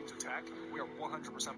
to attack, we are 100%.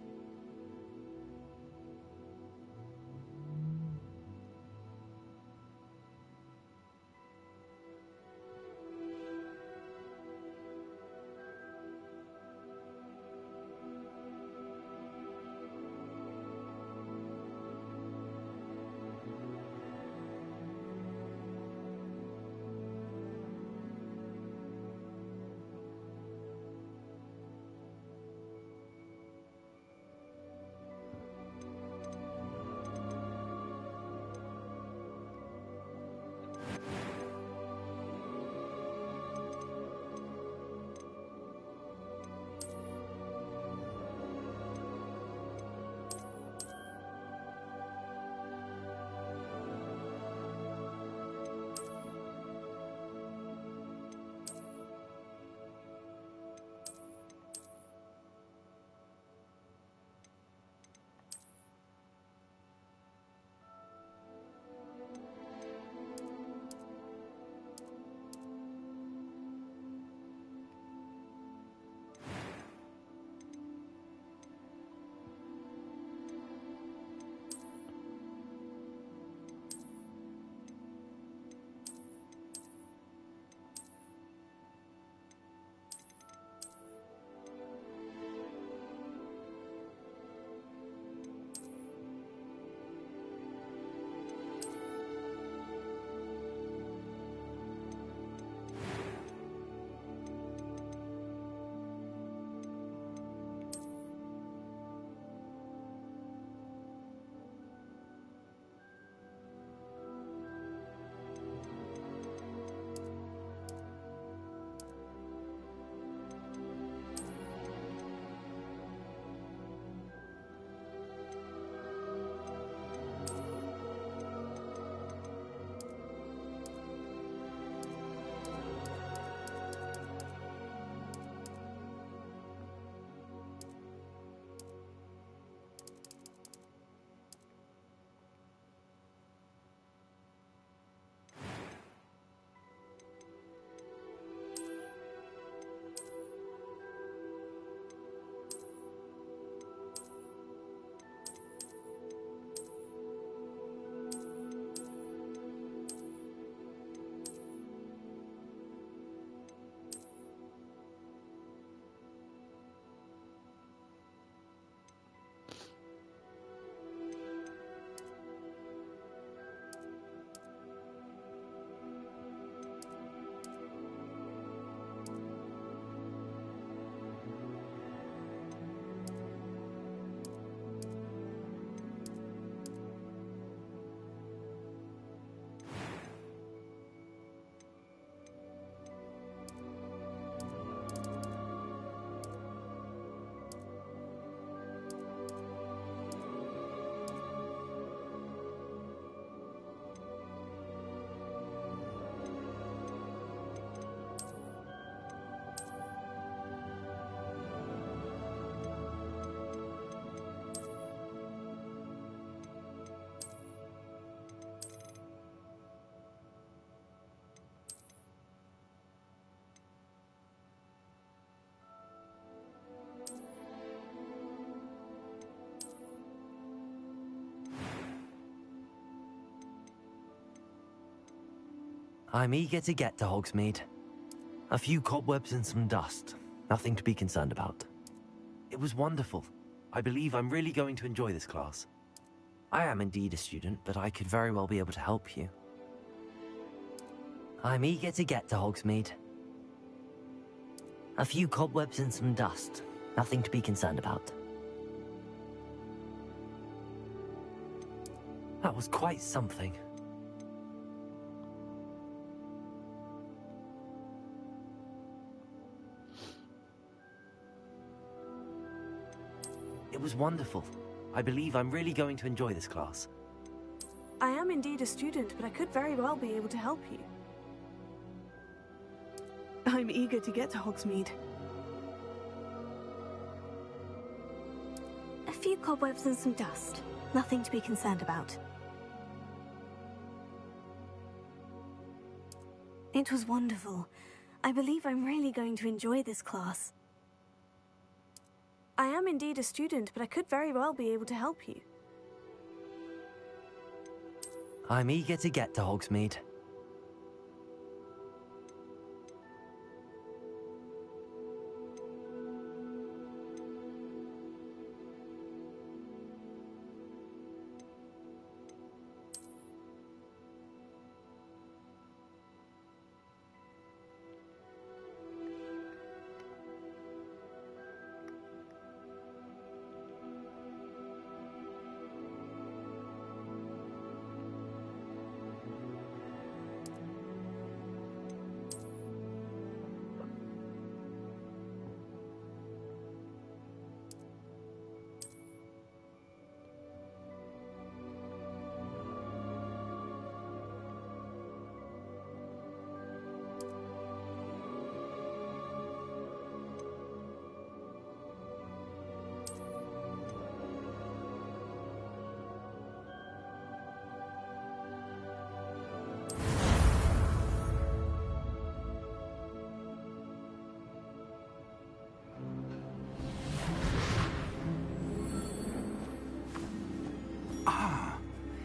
I'm eager to get to Hogsmeade. A few cobwebs and some dust. Nothing to be concerned about. It was wonderful. I believe I'm really going to enjoy this class. I am indeed a student, but I could very well be able to help you. I'm eager to get to Hogsmeade. A few cobwebs and some dust. Nothing to be concerned about. That was quite something. It was wonderful. I believe I'm really going to enjoy this class. I am indeed a student, but I could very well be able to help you. I'm eager to get to Hogsmeade. A few cobwebs and some dust. Nothing to be concerned about. It was wonderful. I believe I'm really going to enjoy this class. I am indeed a student, but I could very well be able to help you. I'm eager to get to Hogsmeade.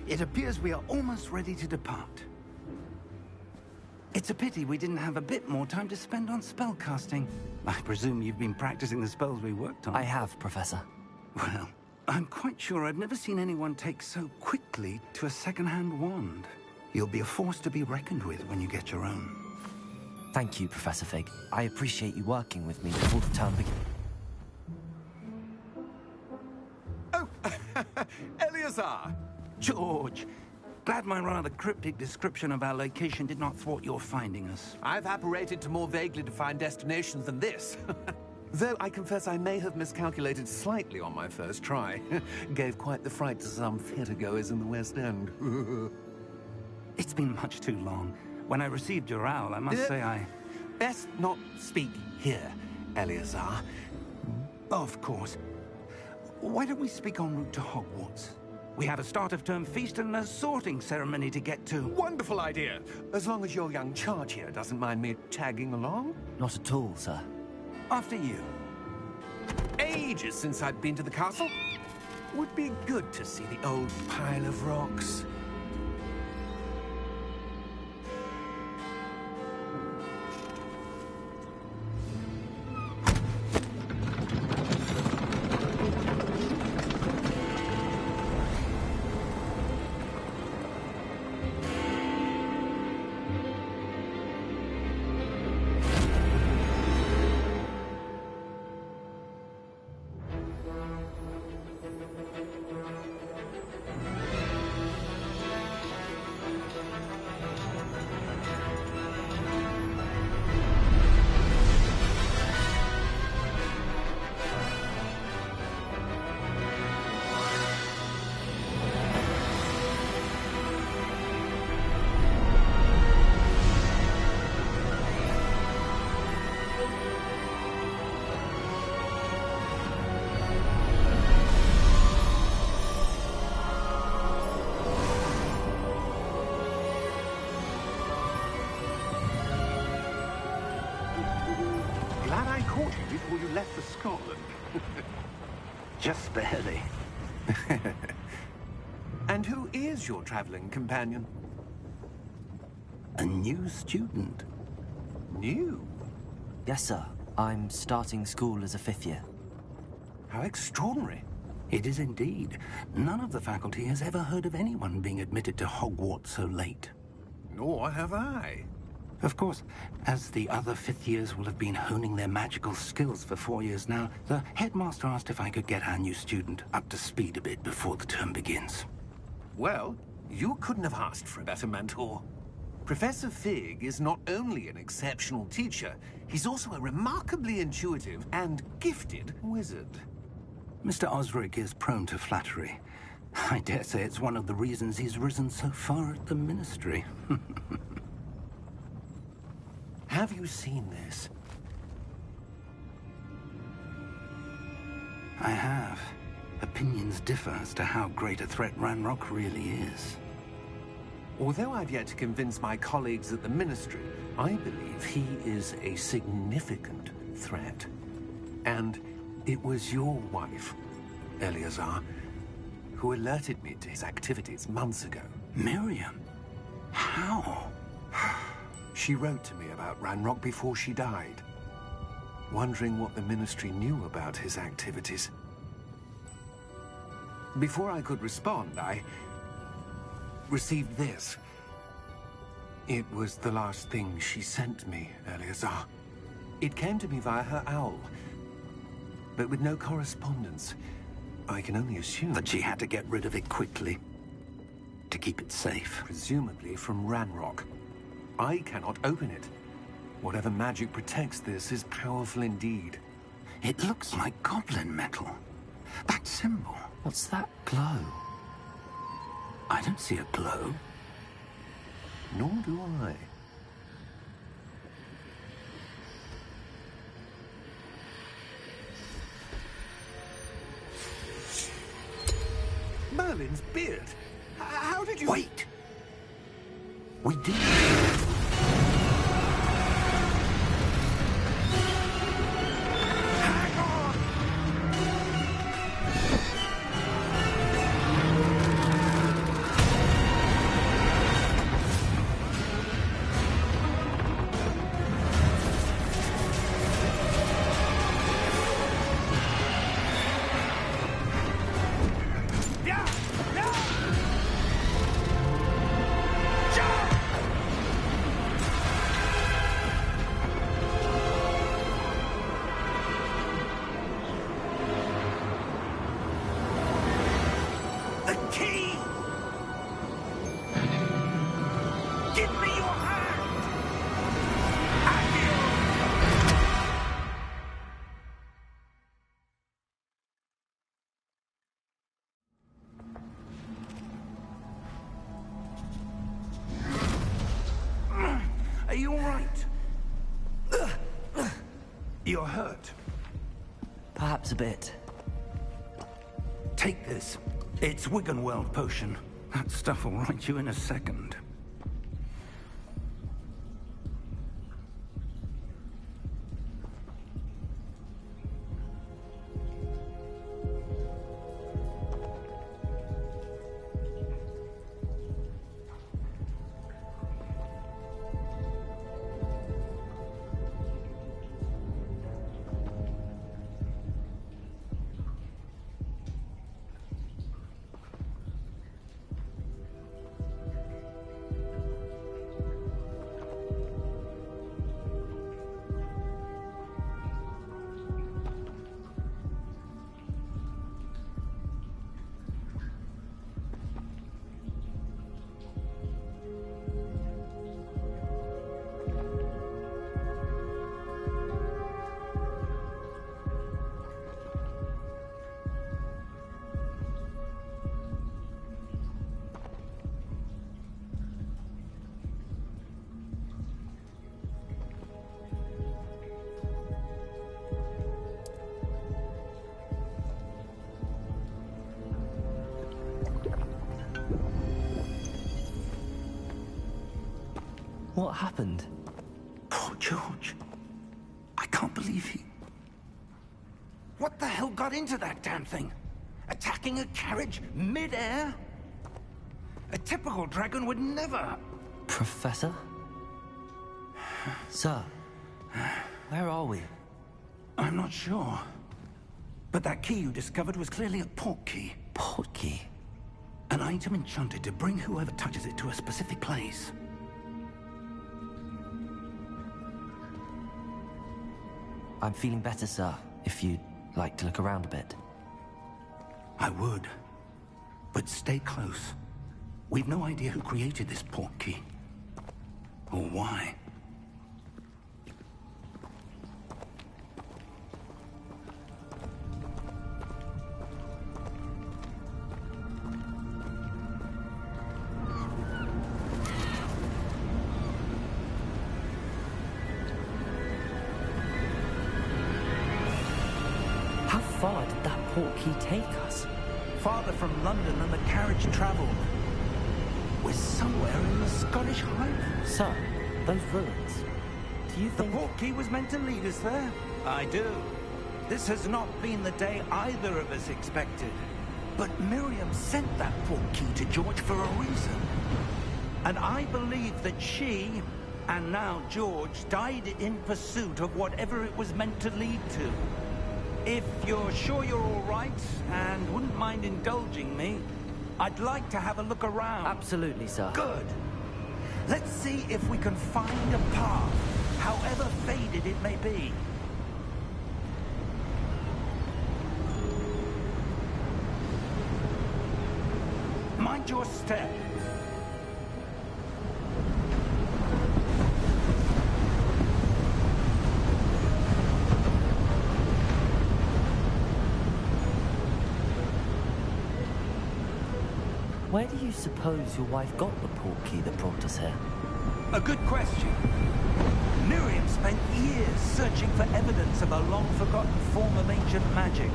It appears we are almost ready to depart. It's a pity we didn't have a bit more time to spend on spellcasting. I presume you've been practicing the spells we worked on. I have, Professor. Well, I'm quite sure I've never seen anyone take so quickly to a second-hand wand. You'll be a force to be reckoned with when you get your own. Thank you, Professor Fig. I appreciate you working with me before the term begins. Oh, Eleazar! George, glad my rather cryptic description of our location did not thwart your finding us. I've apparated to more vaguely defined destinations than this. Though I confess I may have miscalculated slightly on my first try. Gave quite the fright to some theatre-goers in the West End. It's been much too long. When I received your owl, I must say I... Best not speak here, Eleazar. Of course. Why don't we speak en route to Hogwarts? We have a start-of-term feast and a sorting ceremony to get to. Wonderful idea! As long as your young charge here doesn't mind me tagging along. Not at all, sir. After you. Ages since I've been to the castle. Would be good to see the old pile of rocks. Glad I caught you before you left for Scotland. Just barely. And who is your traveling companion? A new student. New? Yes, sir. I'm starting school as a 5th year. How extraordinary. It is indeed. None of the faculty has ever heard of anyone being admitted to Hogwarts so late. Nor have I. Of course, as the other 5th years will have been honing their magical skills for 4 years now, the headmaster asked if I could get our new student up to speed a bit before the term begins. Well, you couldn't have asked for a better mentor. Professor Fig is not only an exceptional teacher, he's also a remarkably intuitive and gifted wizard. Mr. Osric is prone to flattery. I dare say it's one of the reasons he's risen so far at the Ministry. Have you seen this? I have. Opinions differ as to how great a threat Ranrock really is. Although I've yet to convince my colleagues at the Ministry, I believe he is a significant threat. And It was your wife, Eleazar, who alerted me to his activities months ago. Miriam? How? She wrote to me about Ranrock before she died, wondering what the Ministry knew about his activities. Before I could respond, I received this. It was the last thing she sent me, Eleazar. It came to me via her owl, but with no correspondence. I can only assume That she had to get rid of it quickly to keep it safe. presumably from Ranrock. I cannot open it. Whatever magic protects this is powerful indeed. It looks like goblin metal. That symbol. What's that glow? I don't see a glow. Nor do I. Merlin's beard? How did you... Wait! We did. Hang on! Yeah! Yeah! Jump! The key! Give me your hand! Adieu! Are you all right? You're hurt. Perhaps a bit. Take this. It's Wiggenweld potion. That stuff will right you in a second. What happened? Poor George. I can't believe he... What the hell got into that damn thing? Attacking a carriage mid-air? A typical dragon would never... Professor? Sir, where are we? I'm not sure. But that key you discovered was clearly a port key. Port key? An item enchanted to bring whoever touches it to a specific place. I'm feeling better, sir, if you'd like to look around a bit. I would. But stay close. We've no idea who created this port key. Or why. How far did that port key take us? Farther from London than the carriage traveled. We're somewhere in the Scottish Highlands. Sir, those ruins. Do you The think... port key was meant to lead us there? I do. This has not been the day either of us expected. But Miriam sent that portkey to George for a reason. And I believe that she, and now George, died in pursuit of whatever it was meant to lead to. If you're sure you're all right, and wouldn't mind indulging me, I'd like to have a look around. Absolutely, sir. Good. Let's see if we can find a path, however faded it may be. Mind your step. Where do you suppose your wife got the portkey that brought us here? A good question. Miriam spent years searching for evidence of a long-forgotten form of ancient magic.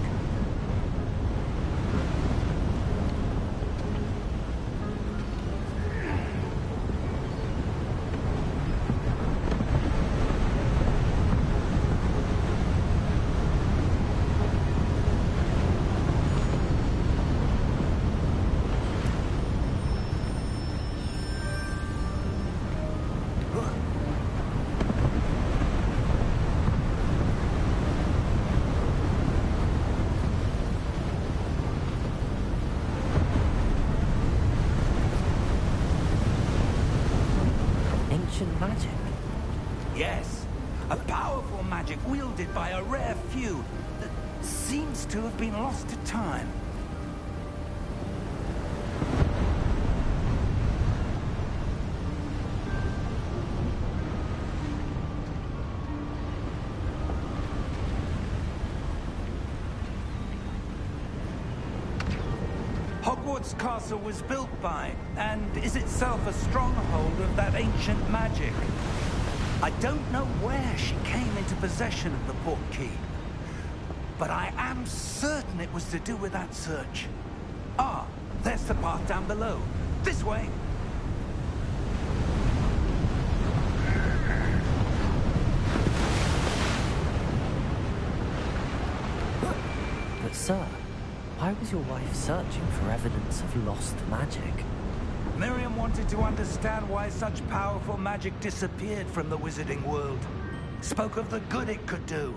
Magic? Yes, a powerful magic wielded by a rare few that seems to have been lost to time. Hogwarts Castle was built by, and is itself a stronghold of that ancient magic. I don't know where she came into possession of the portkey, but I am certain it was to do with that search. Ah, there's the path down below. This way. But sir, why was your wife searching for evidence of lost magic? Miriam wanted to understand why such powerful magic disappeared from the wizarding world. Spoke of the good it could do.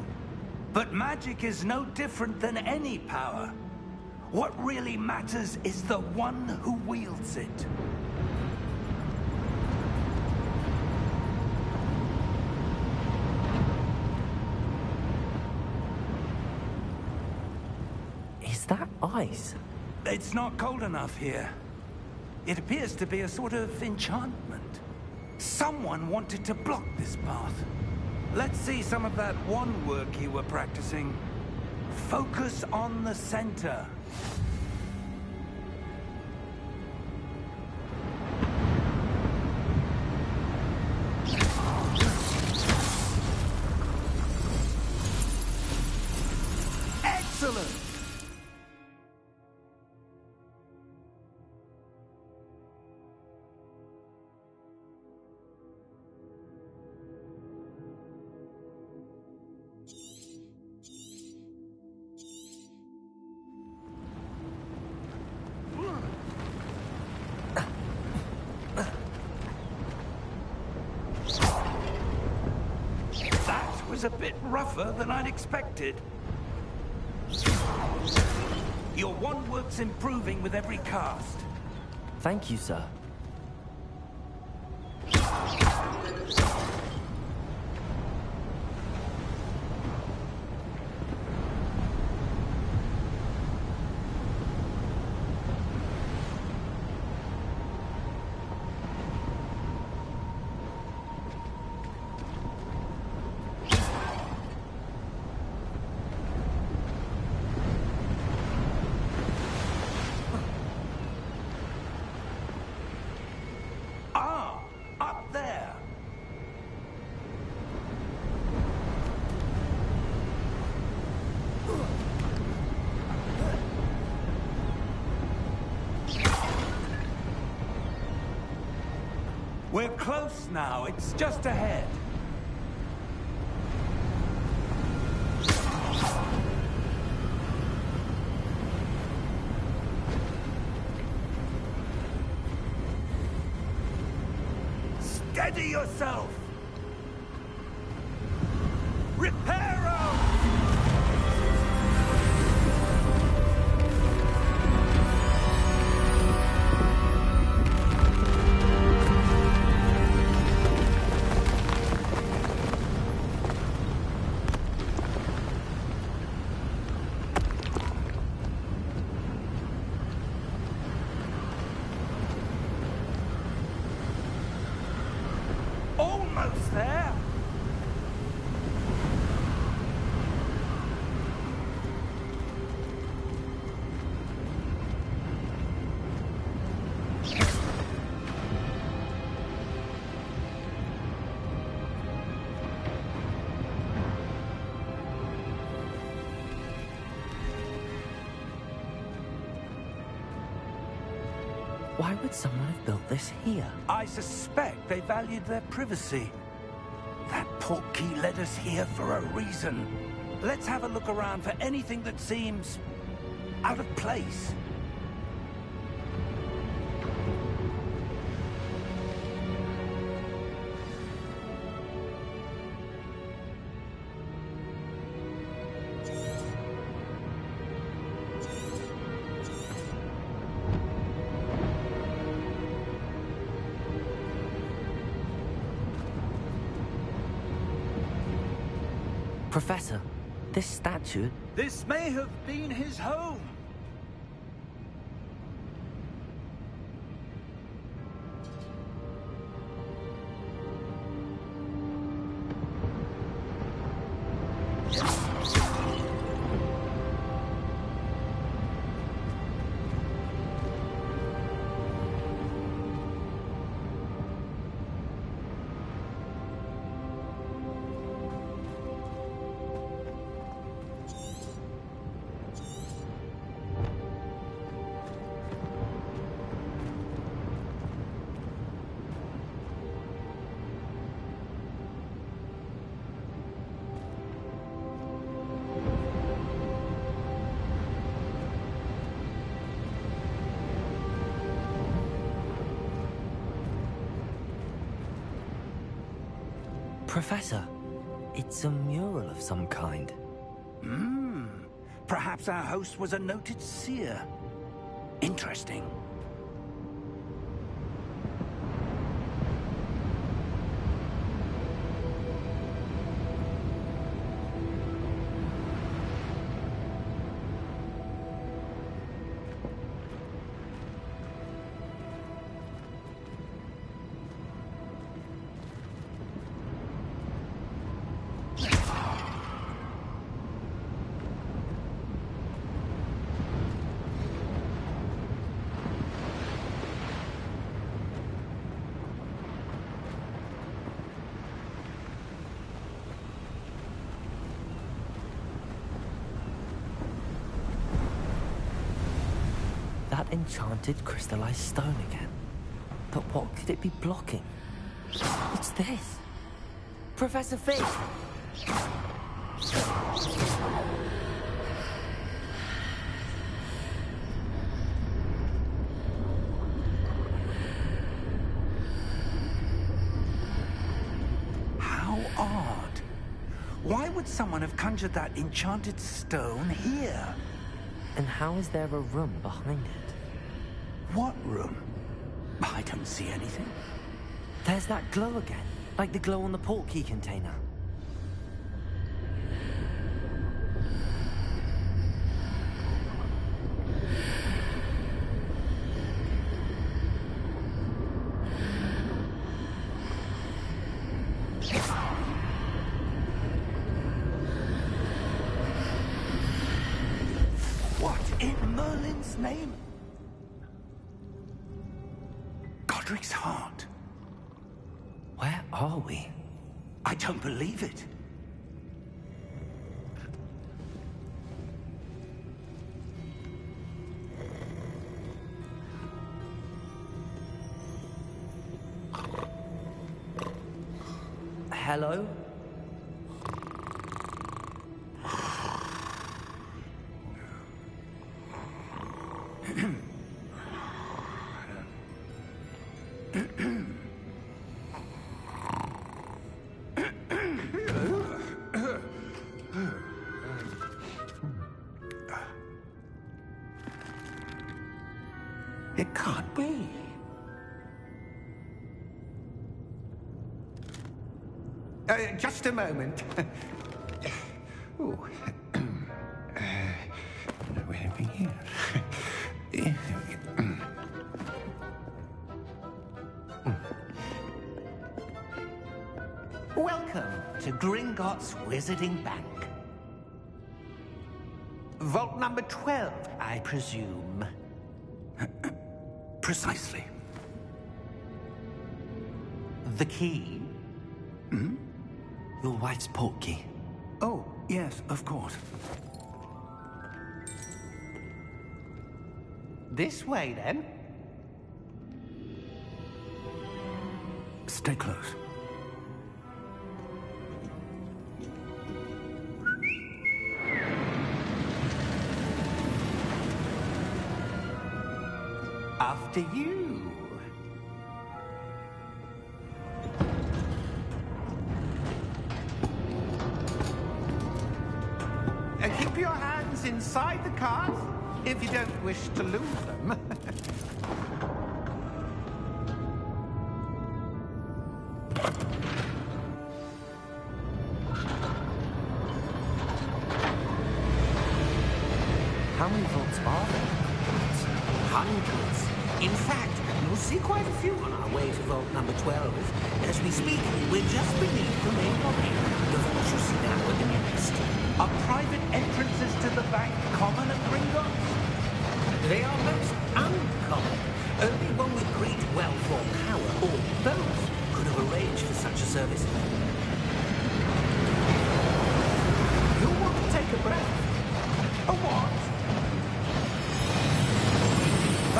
But magic is no different than any power. What really matters is the one who wields it. Is that ice? It's not cold enough here. It appears to be a sort of enchantment. Someone wanted to block this path. Let's see some of that wand work you were practicing. Focus on the center. Excellent! That was a bit rougher than I'd expected. Your wand work's improving with every cast. Thank you, sir. We're close now. It's just ahead. Ready yourself! Reparo! Almost there! Why would someone have built this here? I suspect they valued their privacy. That portkey led us here for a reason. Let's have a look around for anything that seems out of place. Professor, this statue... This may have been his home. Professor, it's a mural of some kind. Perhaps our host was a noted seer. Interesting. That enchanted crystallized stone again. But what could it be blocking? What's this? Professor Fig! How odd. Why would someone have conjured that enchanted stone here? And how is there a room behind it? What room? I don't see anything. There's that glow again, like the glow on the portkey container. What in Merlin's name? Godric's heart. Where are we? I don't believe it. Hello? It can't be. Just a moment. Oh. Where are we here? Welcome to Gringotts Wizarding Bank. Vault number 12, I presume. Precisely. The key? Your wife's portkey. Oh, yes, of course. This way, then. Stay close. After you. Keep your hands inside the cart if you don't wish to lose them. How many vaults are there? Hundreds. In fact, you'll see quite a few on our way to vault number 12. As we speak, we're just beneath the main lobby. The vault you see now are the nearest. Are private entrances to the bank common at Gringotts? They are most uncommon. Only one with great wealth or power, or both, could have arranged for such a service. You'll want to take a breath. A what?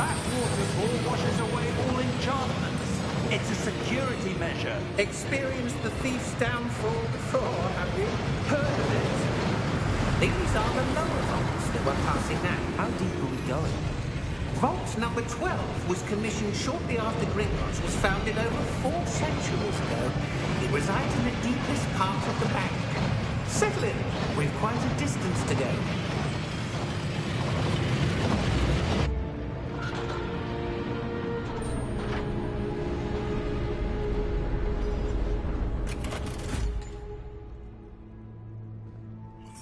That waterfall washes away all enchantments. It's a security measure. Experienced the thief's downfall before, have you? Heard of it? These are the lower vaults that we're passing now. How deep are we going? Vault number 12 was commissioned shortly after Gringotts was founded over 4 centuries ago. It resides in the deepest part of the bank. Settle in. We've quite a distance to go.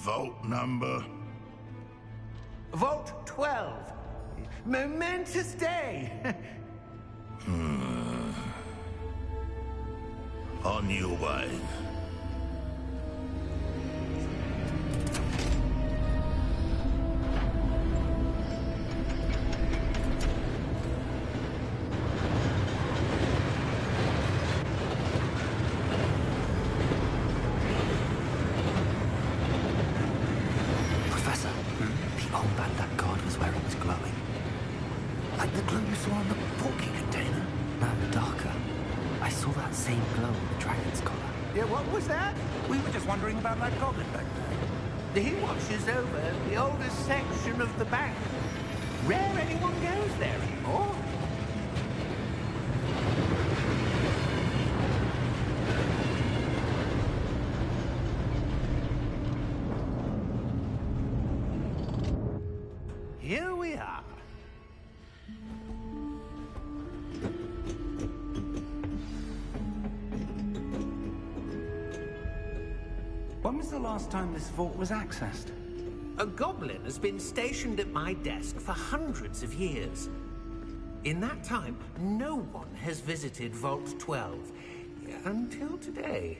Vault number? Vault 12. Momentous day. On your way. Professor, the armband that guard was wearing was glowing. Like the glow you saw on the porky container? No, darker. I saw that same glow on the dragon's collar. Yeah, what was that? We were just wondering about that goblin back there. He watches over the oldest section of the bank. Rare anyone goes there anymore. Here we are. When was the last time this vault was accessed? A goblin has been stationed at my desk for hundreds of years. In that time, no one has visited Vault 12. Until today.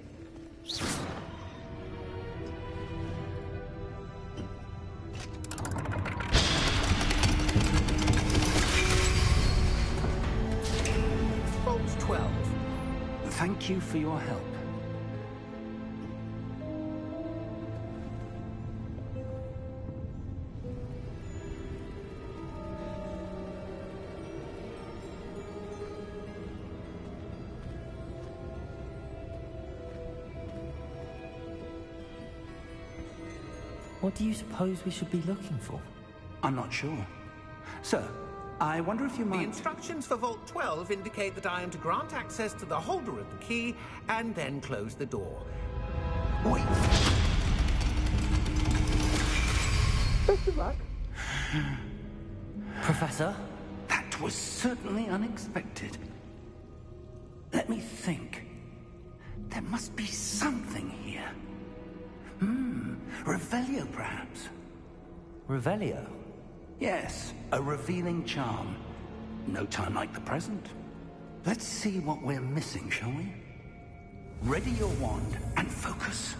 Vault 12. Thank you for your help. What do you suppose we should be looking for? I'm not sure. Sir, I wonder if you The might... instructions for Vault 12 indicate that I am to grant access to the holder of the key and then close the door. Wait! Best of luck. Professor? That That was certainly unexpected. Let me think. There must be something here. Revelio, perhaps? Revelio? Yes, a revealing charm. No time like the present. Let's see what we're missing, shall we? Ready your wand and focus.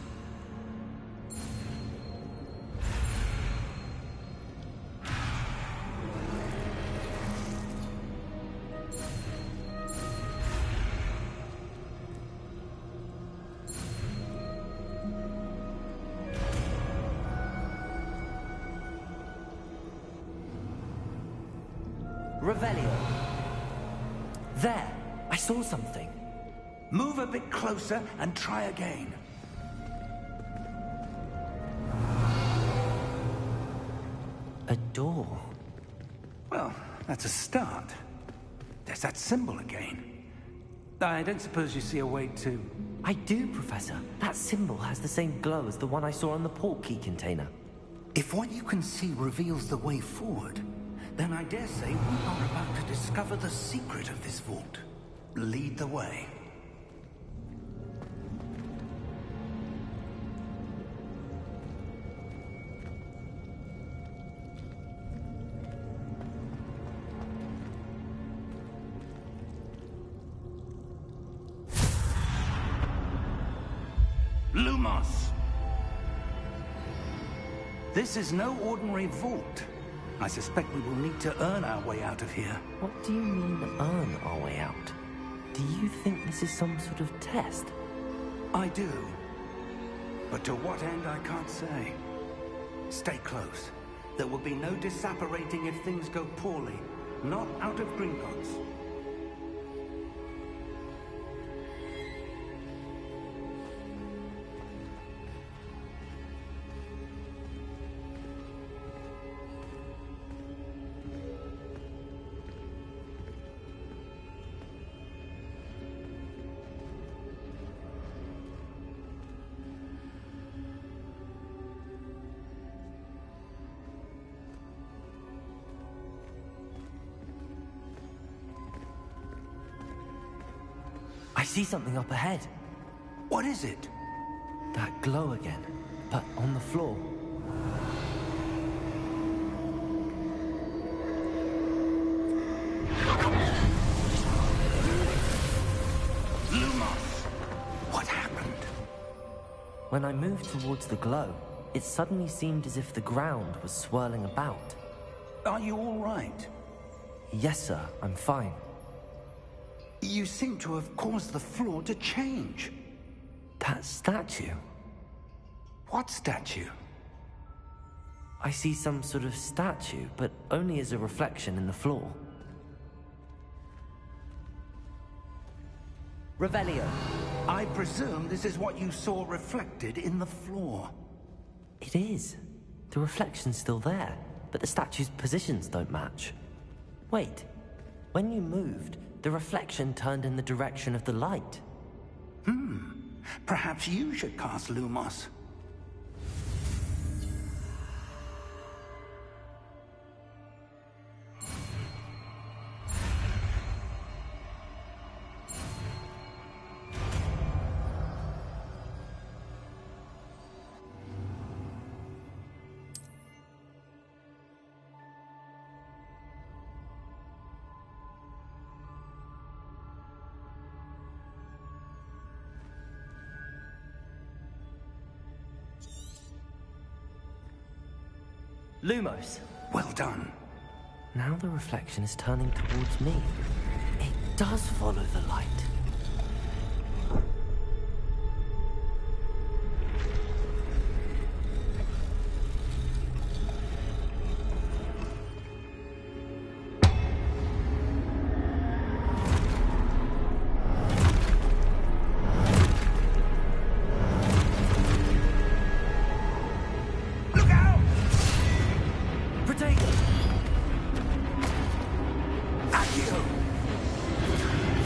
Revelio. There, I saw something. Move a bit closer and try again. A door. Well, that's a start. There's that symbol again. I don't suppose you see a way to... I do, Professor. That symbol has the same glow as the one I saw on the port key container. If what you can see reveals the way forward, then I dare say we are about to discover the secret of this vault. Lead the way. Lumos! This is no ordinary vault. I suspect we will need to earn our way out of here. What do you mean, earn our way out? Do you think this is some sort of test? I do. But to what end, I can't say. Stay close. There will be no disapparating if things go poorly. Not out of Gringotts. I see something up ahead. What is it? That glow again, but on the floor. Lumos! What happened? When I moved towards the glow, it suddenly seemed as if the ground was swirling about. Are you all right? Yes, sir, I'm fine. You seem to have caused the floor to change. That statue? What statue? I see some sort of statue, but only as a reflection in the floor. Revelio. I presume this is what you saw reflected in the floor. It is. The reflection's still there, but the statue's positions don't match. Wait. When you moved, the reflection turned in the direction of the light. Perhaps you should cast Lumos. Lumos. Well done. Now the reflection is turning towards me. It does follow the light.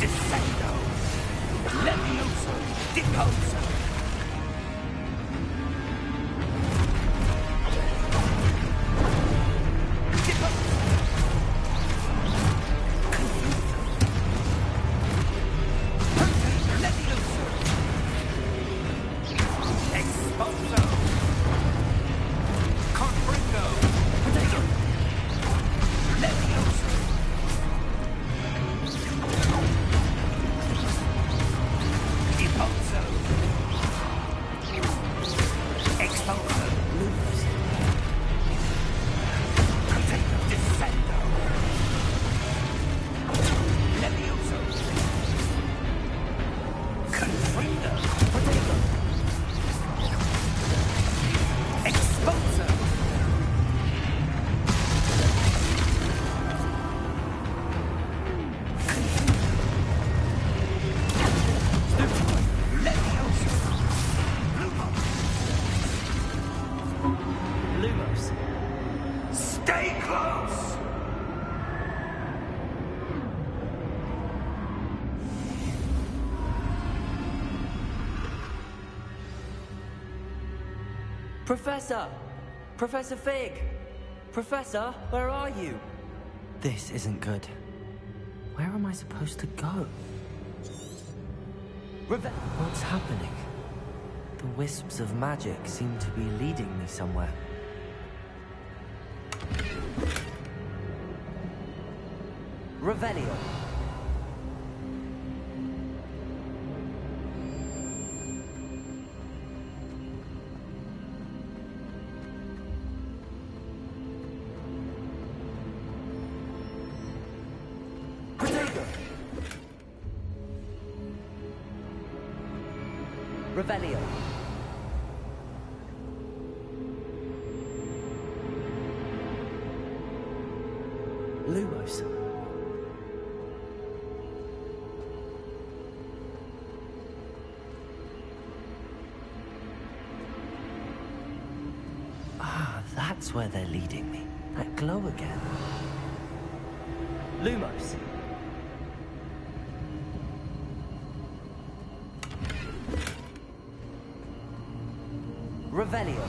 Descendo. Lumos. Stay close! Professor! Professor Fig! Professor, where are you? This isn't good. Where am I supposed to go? What's happening? The wisps of magic seem to be leading me somewhere. Revelio. Revelio. Lumos. Ah, that's where they're leading me. That glow again. Lumos. Revelio.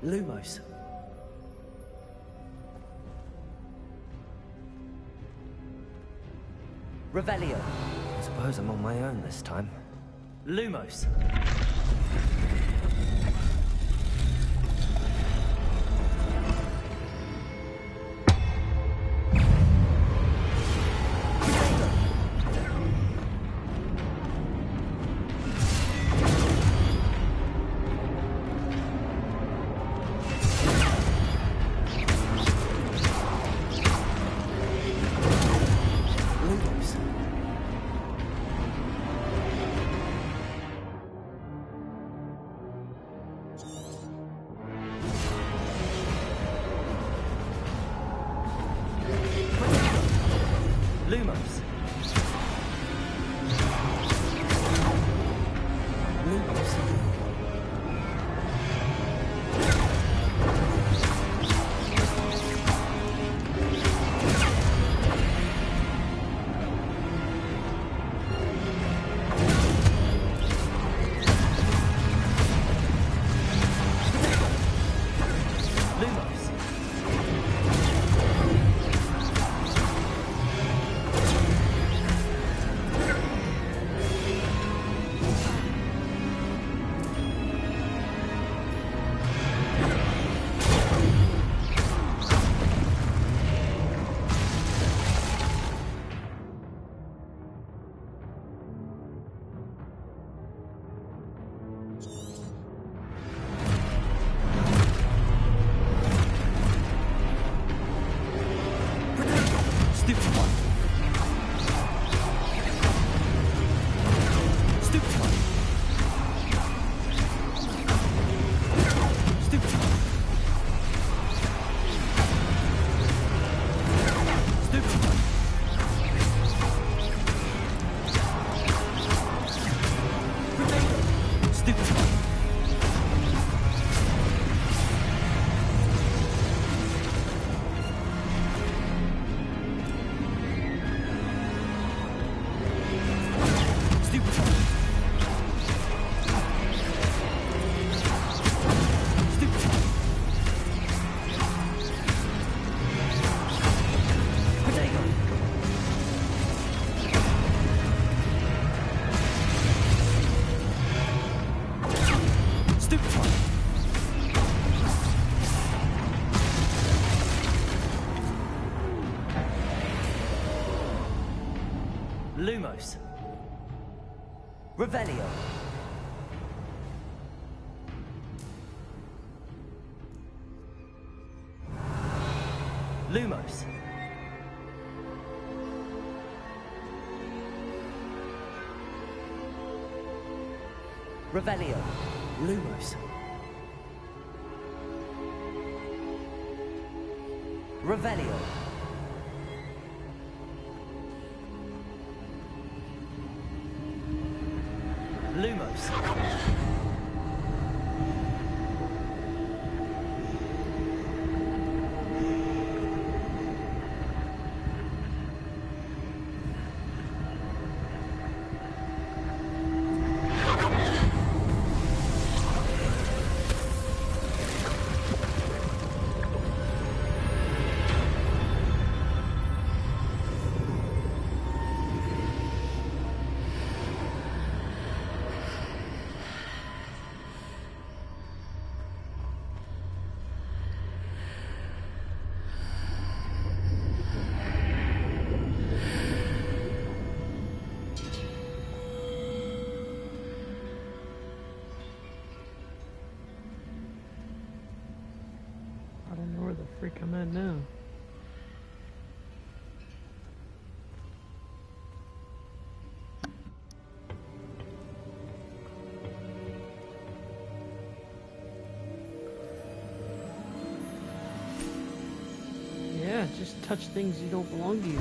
Lumos. Revelio. I suppose I'm on my own this time. Lumos. Lumos. Lumos. Lumos. Revelio. Lumos. Revelio. Lumos. Revelio. Lumos. I don't know where the freak I'm at now. Yeah, just touch things you don't belong to you.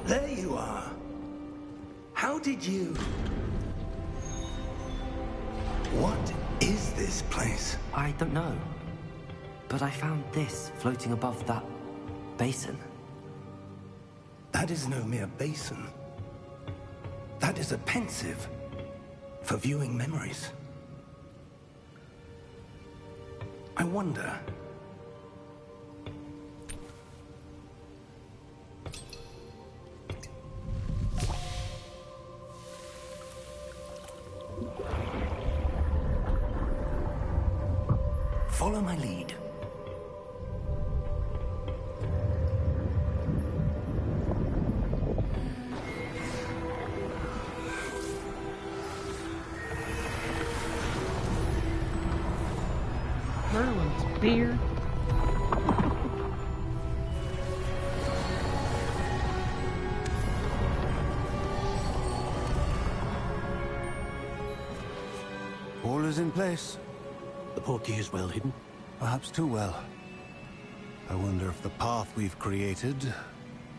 There you are. How did you... What is this place? I don't know. But I found this floating above that basin. That is no mere basin. That is a pensive for viewing memories. I wonder... Follow my lead. Merlin's beard. All is in place. The portkey is well hidden? Perhaps too well. I wonder if the path we've created...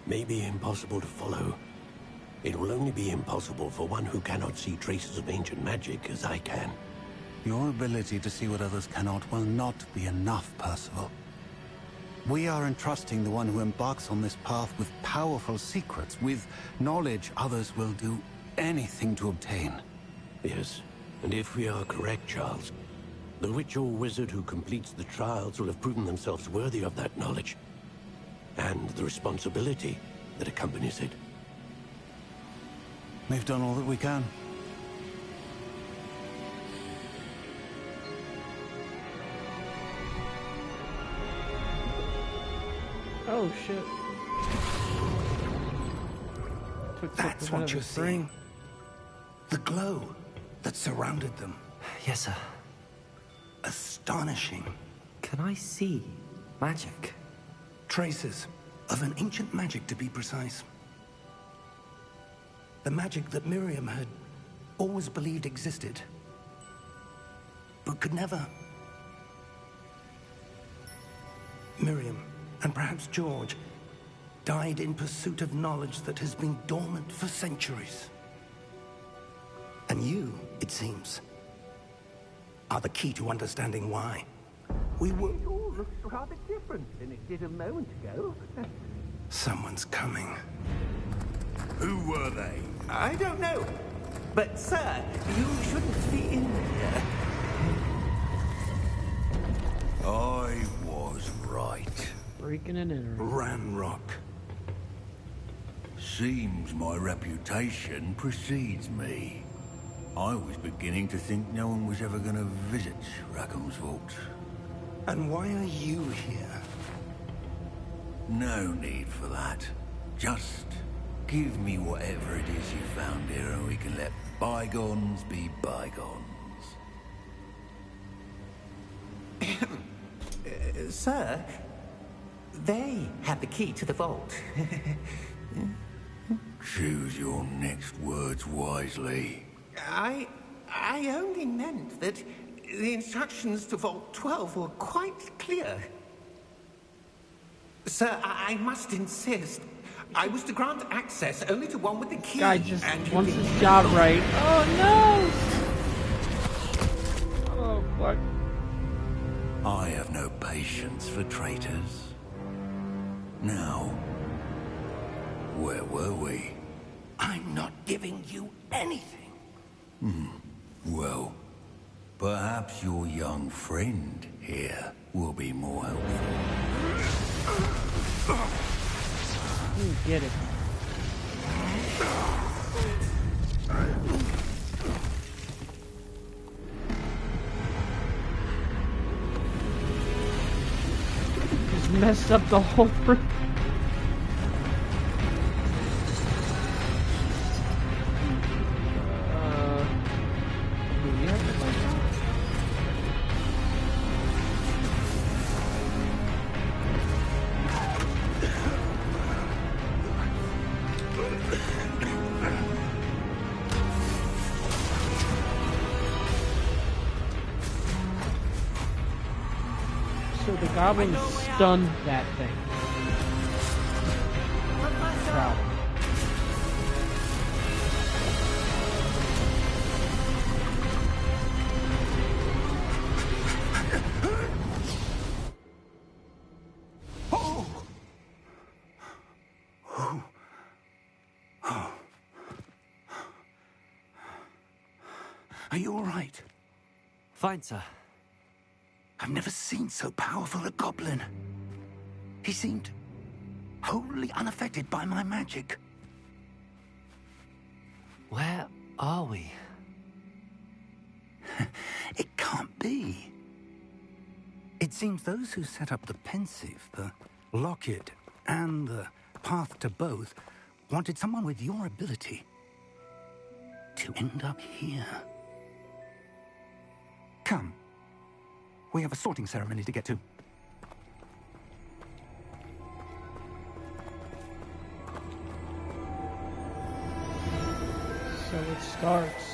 May be impossible to follow. It will only be impossible for one who cannot see traces of ancient magic as I can. Your ability to see what others cannot will not be enough, Percival. We are entrusting the one who embarks on this path with powerful secrets, with knowledge others will do anything to obtain. Yes, and if we are correct, Charles, the witch or wizard who completes the trials will have proven themselves worthy of that knowledge, and the responsibility that accompanies it. We've done all that we can. Oh shit. Took That's something out what of you're his brain. seeing. The glow that surrounded them. Yes, sir. Astonishing. Can I see magic? Traces of an ancient magic, to be precise. The magic that Miriam had always believed existed, but could never. Miriam, and perhaps George, died in pursuit of knowledge that has been dormant for centuries. And you, it seems, are the key to understanding why. We were... It all looks rather different than it did a moment ago. Someone's coming. Who were they? I don't know. But, sir, you shouldn't be in here. I was right. Breaking and entering. Ranrock. Seems my reputation precedes me. I was beginning to think no one was ever going to visit Rackham's vault. And why are you here? No need for that. Just give me whatever it is you found here and we can let bygones be bygones. Sir, they have the key to the vault. Choose your next words wisely. I only meant that the instructions to Vault 12 were quite clear. Sir, I must insist. I was to grant access only to one with the key. Guy just wants his job right. Oh no! Oh fuck. I have no patience for traitors. Now, where were we? I'm not giving you anything. Well, perhaps your young friend here will be more helpful. Get it. Just messed up the whole freak. Do we have to fight that? So the goblin stunned that thing. Problem. Are you all right? Fine, sir. I've never seen so powerful a goblin. He seemed wholly unaffected by my magic. Where are we? It can't be. It seems those who set up the pensive, the locket, and the path to both wanted someone with your ability to end up here. Come. We have a sorting ceremony to get to. So it starts.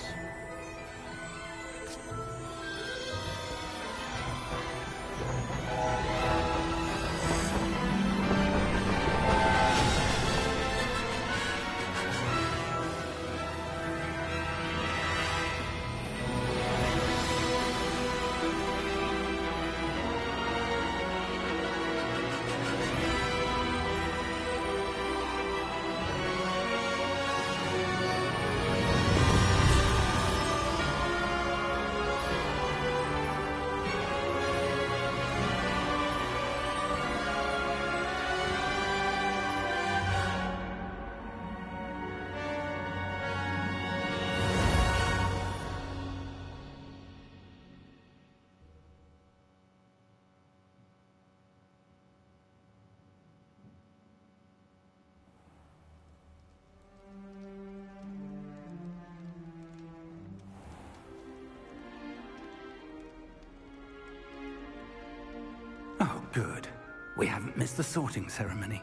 Oh, good. We haven't missed the sorting ceremony.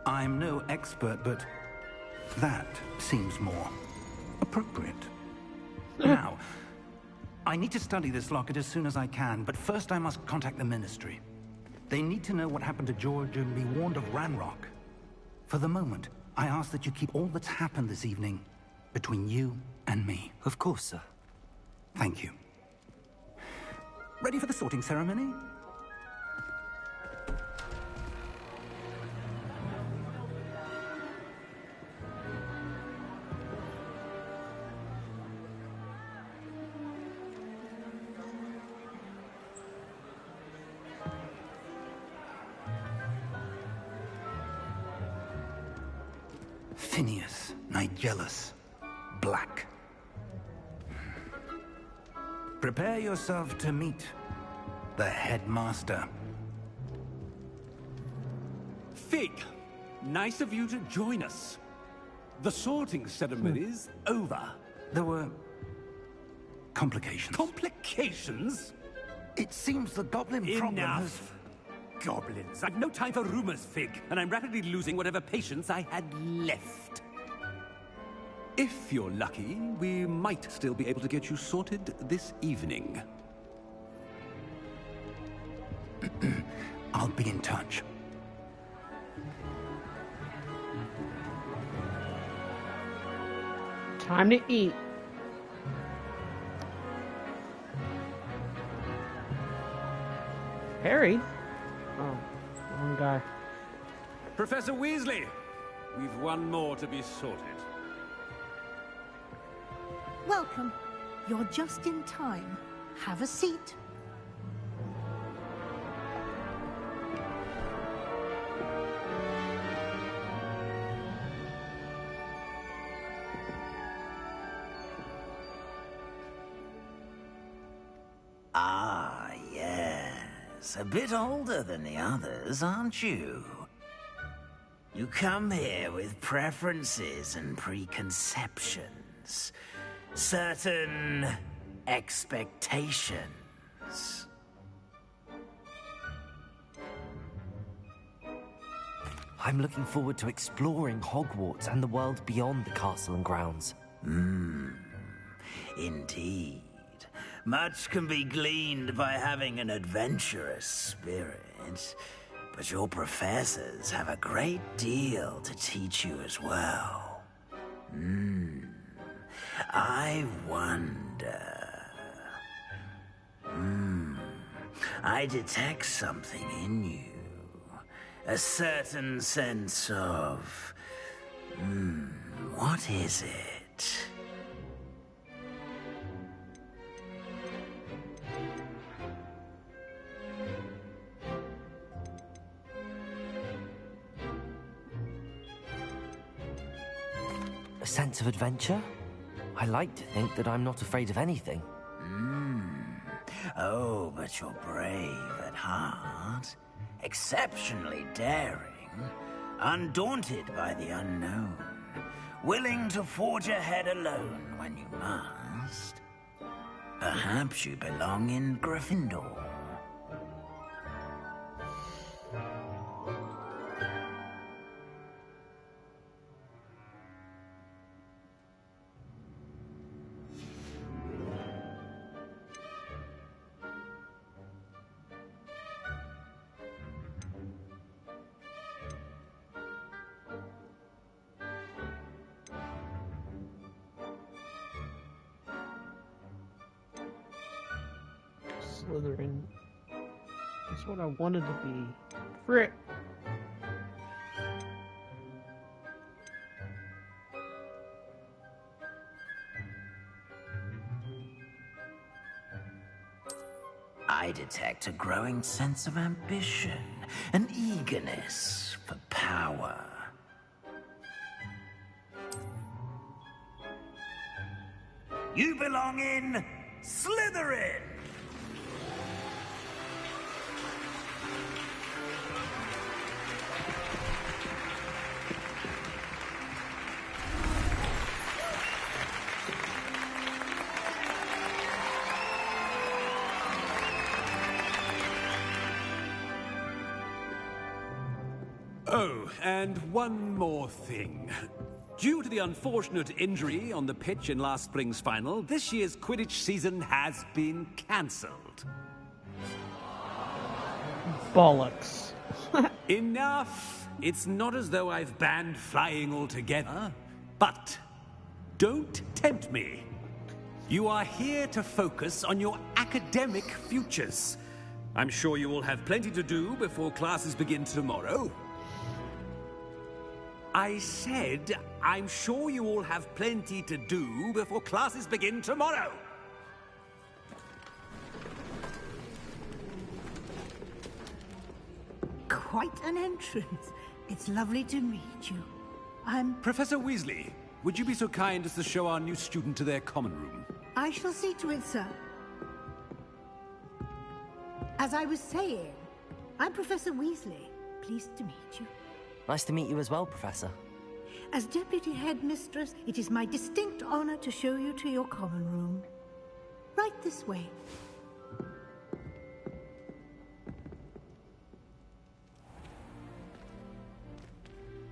I'm no expert, but that seems more appropriate. Now, I need to study this locket as soon as I can, but first I must contact the Ministry. They need to know what happened to George and be warned of Ranrock. For the moment, I ask that you keep all that's happened this evening between you and me. Of course, sir. Thank you. Ready for the sorting ceremony? Phineas, Nigellus, Black. Prepare yourself to meet the headmaster. Fig, nice of you to join us. The sorting ceremony's over. There were complications. Complications? It seems the goblin problem has... Enough. goblins! I've no time for rumors, Fig, and I'm rapidly losing whatever patience I had left. If you're lucky, we might still be able to get you sorted this evening. I'll be in touch. Time to eat. Harry? Oh, wrong guy. Professor Weasley, we've one more to be sorted. Welcome. You're just in time. Have a seat. Ah, yes. A bit older than the others, aren't you? You come here with preferences and preconceptions. Certain expectations. I'm looking forward to exploring Hogwarts and the world beyond the castle and grounds. Indeed. Much can be gleaned by having an adventurous spirit, but your professors have a great deal to teach you as well. I wonder... I detect something in you. A certain sense of... what is it? A sense of adventure? I like to think that I'm not afraid of anything. Oh, but you're brave at heart. Exceptionally daring. Undaunted by the unknown. Willing to forge ahead alone when you must. Perhaps you belong in Gryffindor. Slytherin. That's what I wanted to be. Frick. I detect a growing sense of ambition, an eagerness for power. You belong in Slytherin! Oh, and one more thing. Due to the unfortunate injury on the pitch in last spring's final, this year's Quidditch season has been cancelled. Bollocks. Enough! It's not as though I've banned flying altogether. But don't tempt me. You are here to focus on your academic futures. I'm sure you will have plenty to do before classes begin tomorrow. I said, I'm sure you all have plenty to do before classes begin tomorrow. Quite an entrance. It's lovely to meet you. Professor Weasley, would you be so kind as to show our new student to their common room? I shall see to it, sir. As I was saying, I'm Professor Weasley. Pleased to meet you. Nice to meet you as well, Professor. As Deputy Headmistress, it is my distinct honor to show you to your common room. Right this way.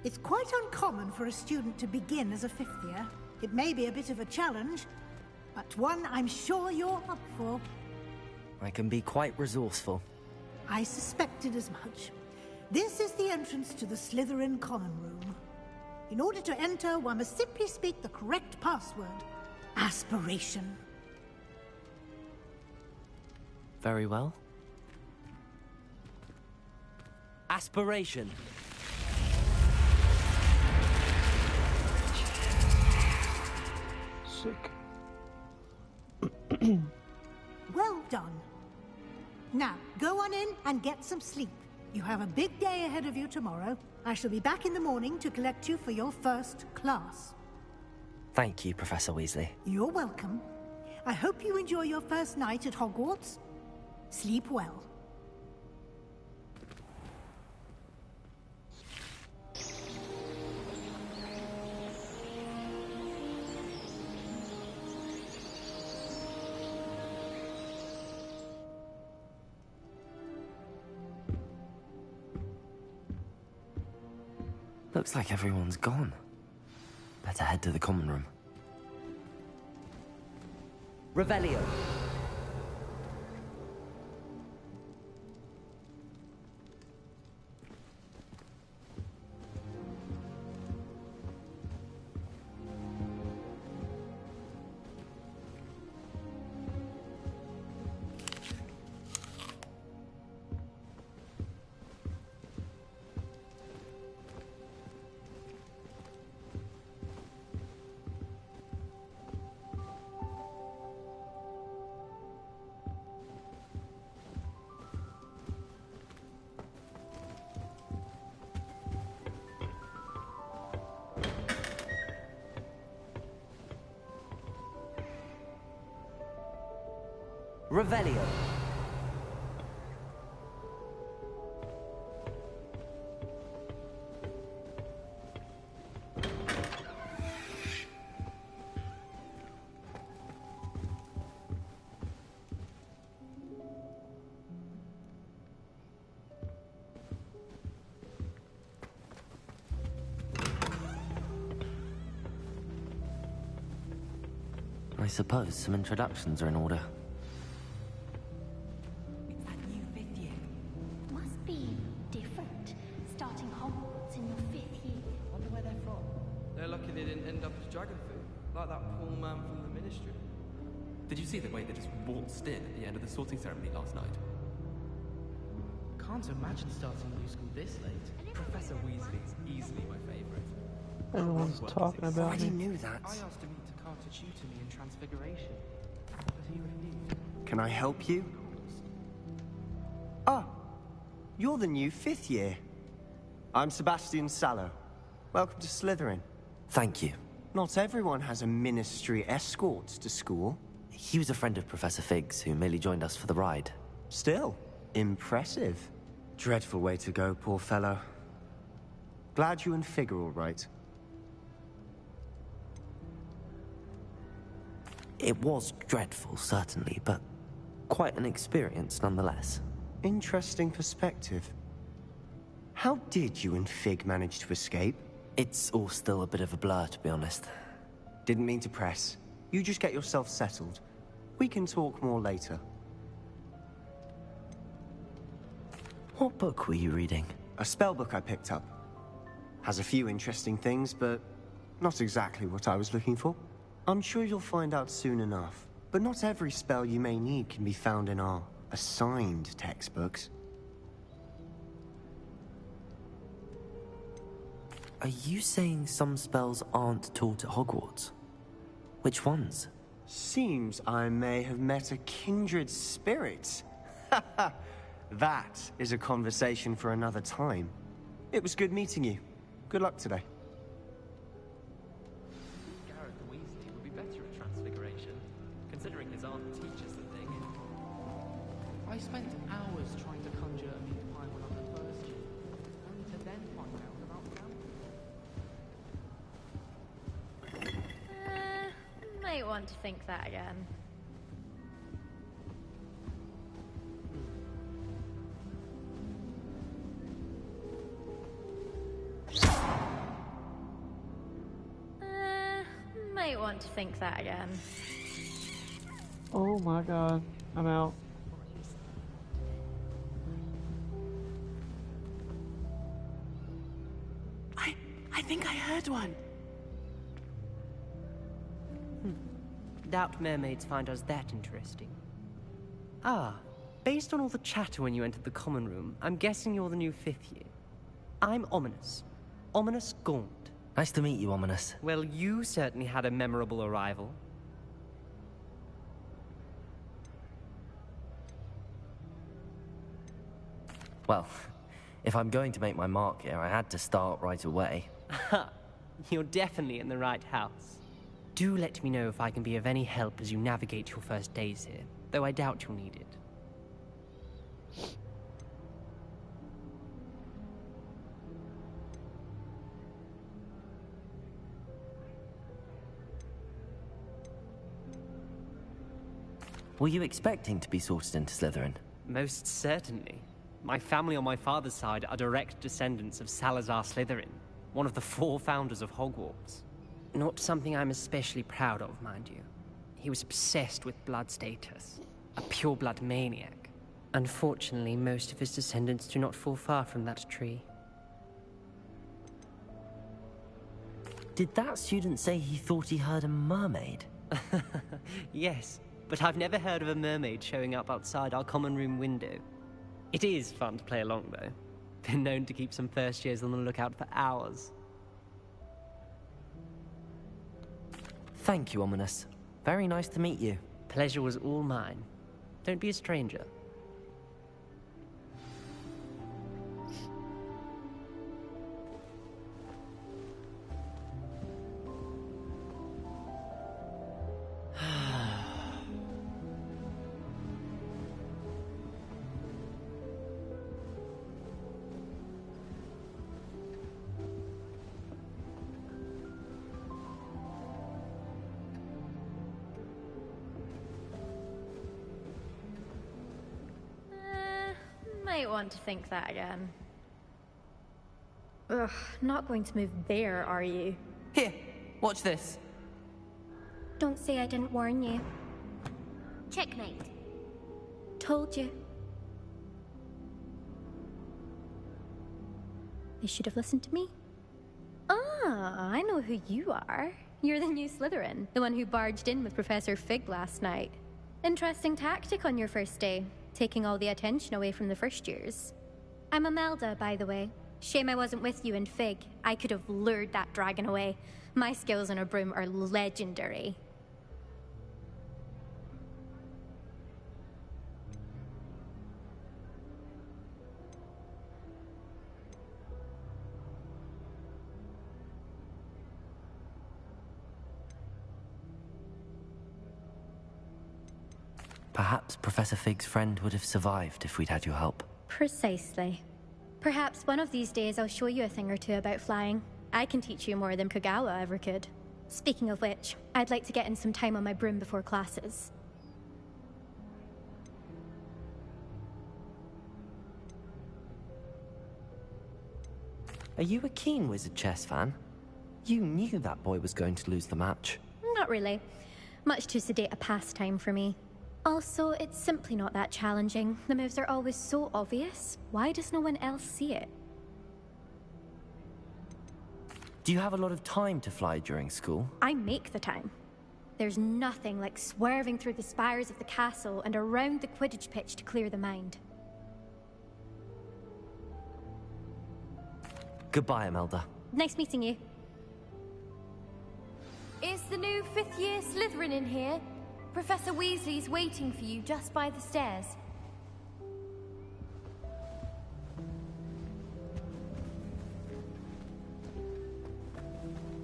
It's quite uncommon for a student to begin as a fifth year. It may be a bit of a challenge, but one I'm sure you're up for. I can be quite resourceful. I suspected as much. This is the entrance to the Slytherin Common Room. In order to enter, one must simply speak the correct password. Aspiration. Very well. Aspiration. Sick. Well done. Now, go on in and get some sleep. You have a big day ahead of you tomorrow. I shall be back in the morning to collect you for your first class. Thank you, Professor Weasley. You're welcome. I hope you enjoy your first night at Hogwarts. Sleep well. Looks like everyone's gone. Better head to the common room. Revelio. Revelio. I suppose some introductions are in order. Did you see the way they just waltzed in at the end of the sorting ceremony last night? Can't imagine starting new school this late. Professor Weasley's easily my favourite. Everyone's talking about me. already knew that. I asked him to come to tutor me in Transfiguration, but he refused. Can I help you? Ah, you're the new fifth year. I'm Sebastian Sallow. Welcome to Slytherin. Thank you. Not everyone has a ministry escort to school. He was a friend of Professor Fig's who merely joined us for the ride. Still, impressive. Dreadful way to go, poor fellow. Glad you and Fig are all right. It was dreadful, certainly, but quite an experience nonetheless. Interesting perspective. How did you and Fig manage to escape? It's all still a bit of a blur, to be honest. Didn't mean to press. You just get yourself settled. We can talk more later. What book were you reading? A spell book I picked up. Has a few interesting things, but not exactly what I was looking for. I'm sure you'll find out soon enough. But not every spell you may need can be found in our assigned textbooks. Are you saying some spells aren't taught at Hogwarts? Which ones? Seems I may have met a kindred spirit. That is a conversation for another time. It was good meeting you. Good luck today. Gareth Weasley would be better at Transfiguration, considering his aunt teaches the thing. I spent hours trying to conjure a meat pie when I was first year, only to then find out about family. Might want to think that again. Might want to think that again. Oh my god, I'm out. I think I heard one. Doubt mermaids find us that interesting. Ah, based on all the chatter when you entered the common room, I'm guessing you're the new 5th year. I'm Ominous. Ominous Gaunt. Nice to meet you, Ominous. Well, you certainly had a memorable arrival. Well, if I'm going to make my mark here, I had to start right away. Ha! You're definitely in the right house. Do let me know if I can be of any help as you navigate your first days here, though I doubt you'll need it. Were you expecting to be sorted into Slytherin? Most certainly. My family on my father's side are direct descendants of Salazar Slytherin, one of the 4 founders of Hogwarts. Not something I'm especially proud of, mind you. He was obsessed with blood status, a pure-blood maniac. Unfortunately, most of his descendants do not fall far from that tree. Did that student say he thought he heard a mermaid? Yes, but I've never heard of a mermaid showing up outside our common room window. It is fun to play along, though. Been known to keep some first years on the lookout for hours. Thank you, Ominous. Very nice to meet you. Pleasure was all mine. Don't be a stranger. Might want to think that again. Ugh, not going to move there, are you? Here, watch this. Don't say I didn't warn you. Checkmate. Told you. They should have listened to me. Ah, I know who you are. You're the new Slytherin, the one who barged in with Professor Fig last night. Interesting tactic on your first day, taking all the attention away from the first years. I'm Imelda, by the way. Shame I wasn't with you in Fig. I could have lured that dragon away. My skills on a broom are legendary. Perhaps Professor Fig's friend would have survived if we'd had your help. Precisely. Perhaps one of these days I'll show you a thing or two about flying. I can teach you more than Kagawa ever could. Speaking of which, I'd like to get in some time on my broom before classes. Are you a keen Wizard chess fan? You knew that boy was going to lose the match. Not really. Much too sedate a pastime for me. Also, it's simply not that challenging. The moves are always so obvious. Why does no one else see it? Do you have a lot of time to fly during school? I make the time. There's nothing like swerving through the spires of the castle and around the Quidditch pitch to clear the mind. Goodbye, Imelda. Nice meeting you. Is the new 5th year Slytherin in here? Professor Weasley's waiting for you just by the stairs.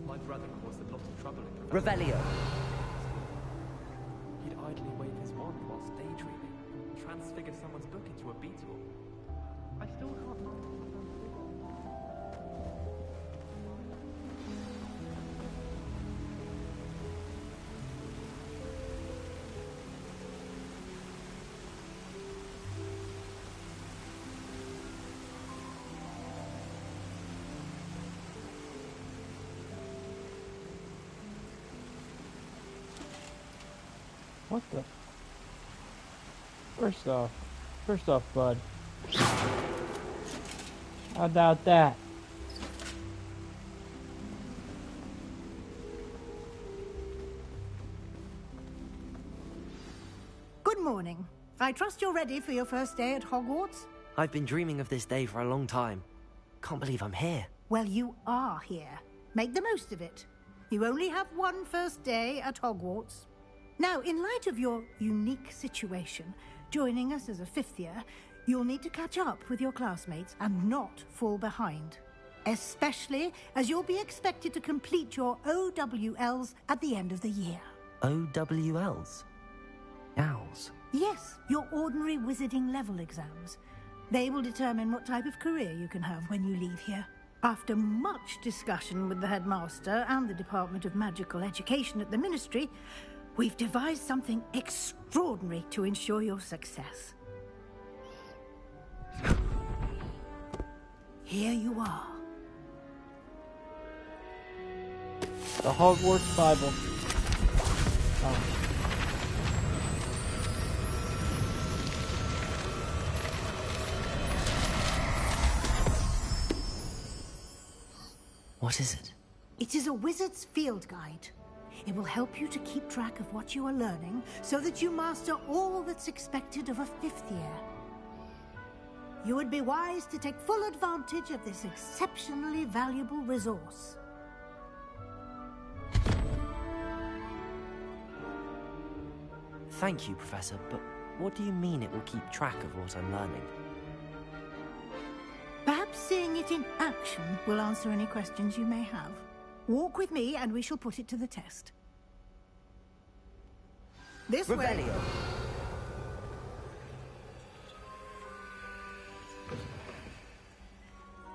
My brother caused a lot of trouble in Revelio. He'd idly wave his wand whilst daydreaming, transfigure someone's book into a beetle. I still can't. What the? First off, bud. How about that? Good morning. I trust you're ready for your first day at Hogwarts? I've been dreaming of this day for a long time. Can't believe I'm here. Well, you are here. Make the most of it. You only have one first day at Hogwarts. Now, in light of your unique situation, joining us as a fifth year, you'll need to catch up with your classmates and not fall behind. Especially as you'll be expected to complete your OWLs at the end of the year. OWLs? Owls? Yes, your ordinary wizarding level exams. They will determine what type of career you can have when you leave here. After much discussion with the headmaster and the Department of Magical Education at the Ministry, we've devised something extraordinary to ensure your success. Here you are. The Hogwarts Bible. Oh. What is it? It is a wizard's field guide. It will help you to keep track of what you are learning so that you master all that's expected of a fifth year. You would be wise to take full advantage of this exceptionally valuable resource. Thank you, Professor, but what do you mean it will keep track of what I'm learning? Perhaps seeing it in action will answer any questions you may have. Walk with me and we shall put it to the test. This way.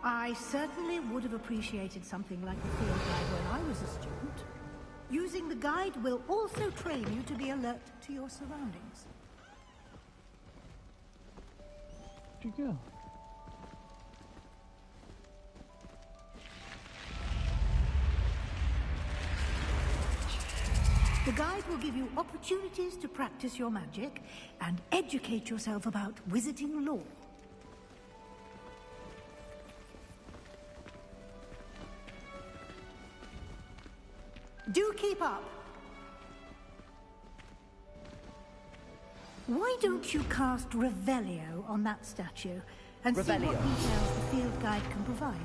I certainly would have appreciated something like the field guide when I was a student. Using the guide will also train you to be alert to your surroundings. Where'd you go? The guide will give you opportunities to practice your magic and educate yourself about wizarding lore. Do keep up. Why don't you cast Revelio on that statue and see what details the field guide can provide?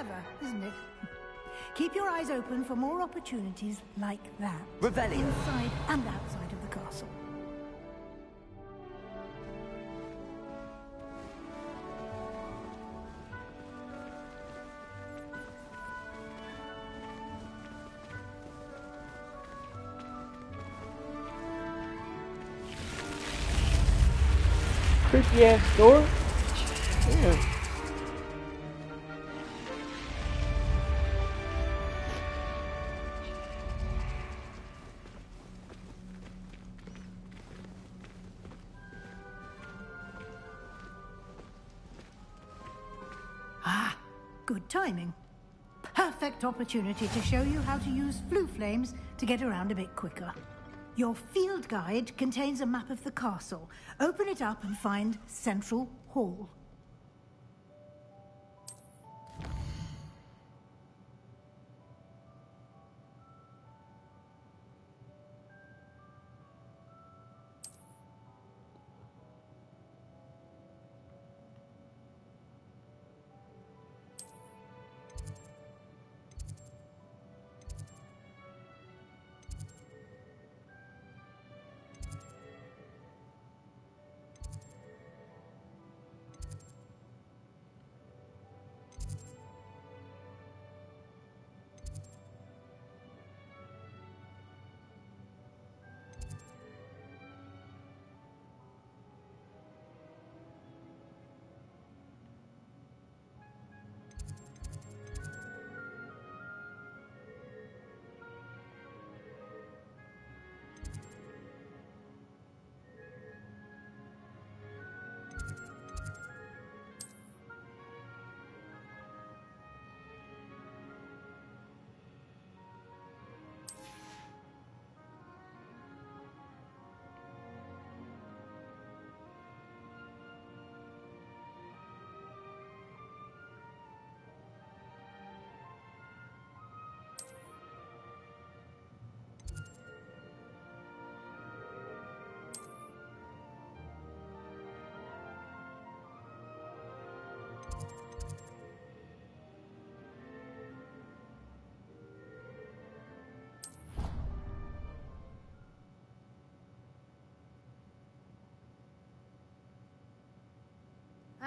clever, isn't it? Keep your eyes open for more opportunities like that. Revelio. Inside and outside of the castle. Creepy ass door. Yeah. Ah, good timing. Perfect opportunity to show you how to use flue flames to get around a bit quicker. Your field guide contains a map of the castle. Open it up and find Central Hall.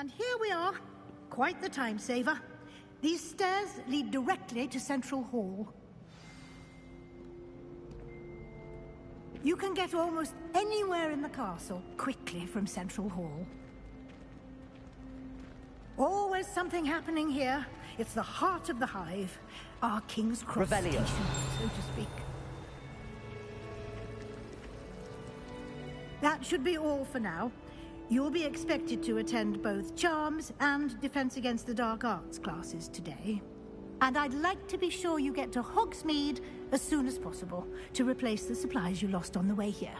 And here we are. Quite the time saver. These stairs lead directly to Central Hall. You can get almost anywhere in the castle quickly from Central Hall. Always something happening here. It's the heart of the hive. Our King's Cross station, so to speak. That should be all for now. You'll be expected to attend both Charms and Defense Against the Dark Arts classes today. And I'd like to be sure you get to Hogsmeade as soon as possible to replace the supplies you lost on the way here.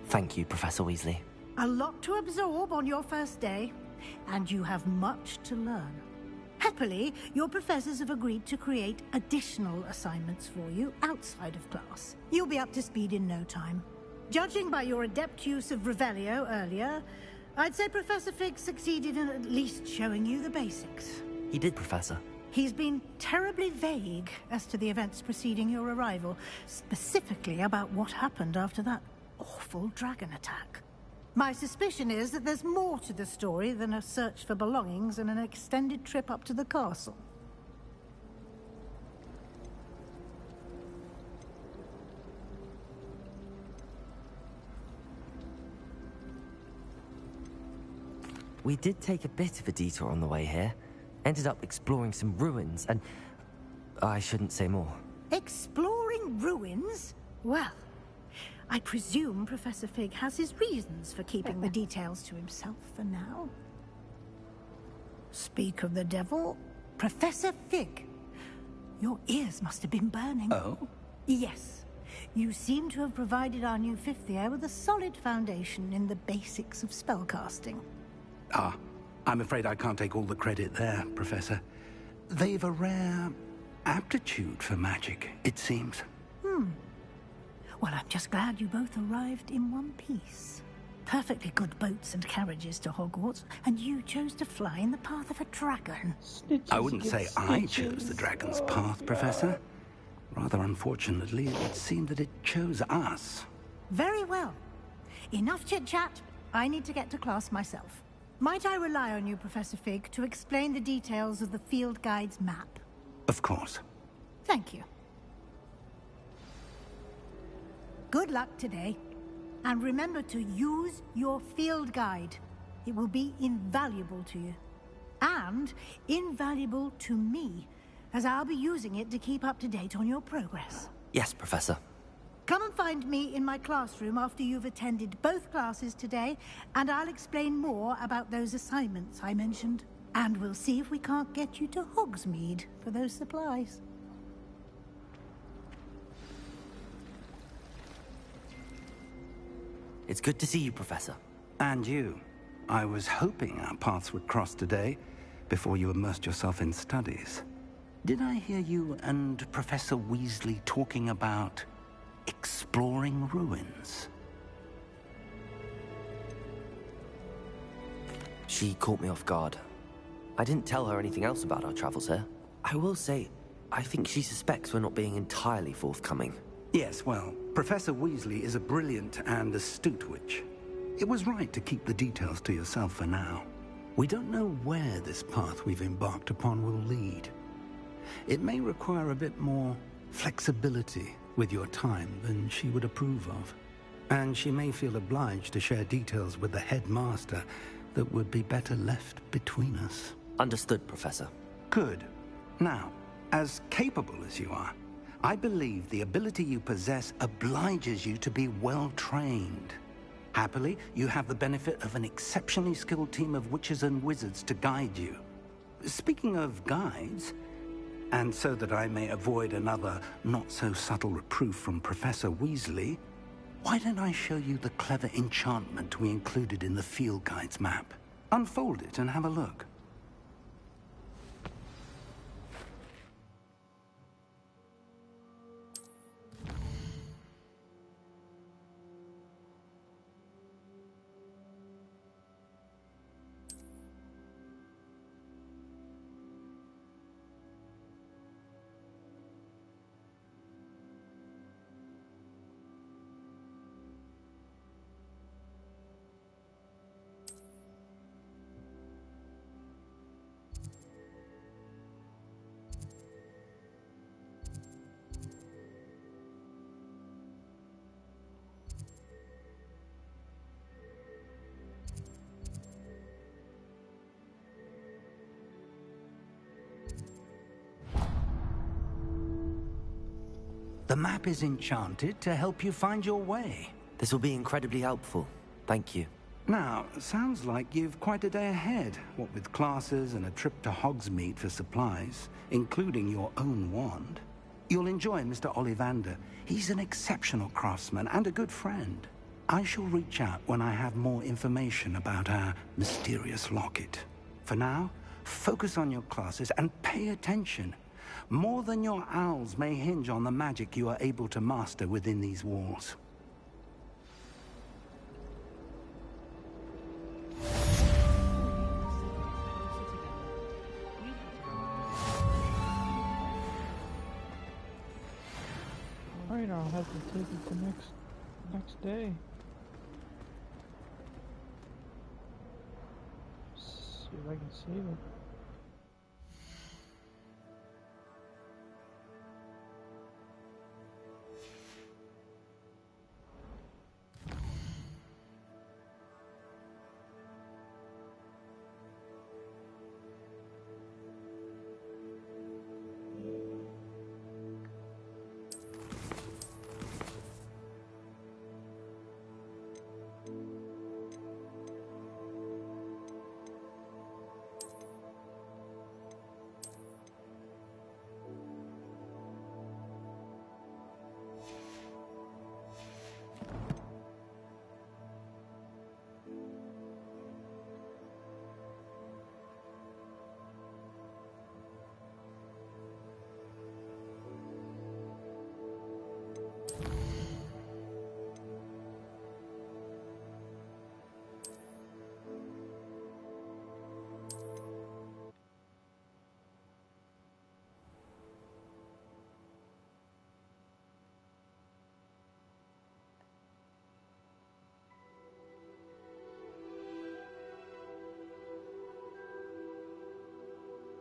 Thank you, Professor Weasley. A lot to absorb on your first day, and you have much to learn. Happily, your professors have agreed to create additional assignments for you outside of class. You'll be up to speed in no time. Judging by your adept use of Revelio earlier, I'd say Professor Fig succeeded in at least showing you the basics. He did, Professor. He's been terribly vague as to the events preceding your arrival, specifically about what happened after that awful dragon attack. My suspicion is that there's more to the story than a search for belongings and an extended trip up to the castle. We did take a bit of a detour on the way here. Ended up exploring some ruins and... I shouldn't say more. Exploring ruins? Well, I presume Professor Fig has his reasons for keeping the details to himself for now. Speak of the devil, Professor Fig. Your ears must have been burning. Oh? Yes. You seem to have provided our new fifth year with a solid foundation in the basics of spellcasting. Ah, I'm afraid I can't take all the credit there, Professor. They've a rare aptitude for magic, it seems. Well, I'm just glad you both arrived in one piece. Perfectly good boats and carriages to Hogwarts, and you chose to fly in the path of a dragon. I wouldn't say I chose the dragon's path, Professor. Rather unfortunately, it would seem that it chose us. Very well. Enough chit-chat. I need to get to class myself. Might I rely on you, Professor Fig, to explain the details of the field guide's map? Of course. Thank you. Good luck today. And remember to use your field guide. It will be invaluable to you. And invaluable to me, as I'll be using it to keep up to date on your progress. Yes, Professor. Come and find me in my classroom after you've attended both classes today, and I'll explain more about those assignments I mentioned. And we'll see if we can't get you to Hogsmeade for those supplies. It's good to see you, Professor. And you. I was hoping our paths would cross today, before you immersed yourself in studies. Did I hear you and Professor Weasley talking about exploring ruins? She caught me off guard. I didn't tell her anything else about our travels here. I will say, I think she suspects we're not being entirely forthcoming. Yes, well, Professor Weasley is a brilliant and astute witch. It was right to keep the details to yourself for now. We don't know where this path we've embarked upon will lead. It may require a bit more flexibility with your time than she would approve of. And she may feel obliged to share details with the headmaster that would be better left between us. Understood, Professor. Good. Now, as capable as you are, I believe the ability you possess obliges you to be well-trained. Happily, you have the benefit of an exceptionally skilled team of witches and wizards to guide you. Speaking of guides, and so that I may avoid another not-so-subtle reproof from Professor Weasley, why don't I show you the clever enchantment we included in the field guide's map? Unfold it and have a look. The map is enchanted to help you find your way. This will be incredibly helpful. Thank you. Now, sounds like you've quite a day ahead, what with classes and a trip to Hogsmeade for supplies, including your own wand. You'll enjoy Mr. Ollivander. He's an exceptional craftsman and a good friend. I shall reach out when I have more information about our mysterious locket. For now, focus on your classes and pay attention. More than your owls may hinge on the magic you are able to master within these walls. Alright, I'll have to take it the next day. See if I can save it.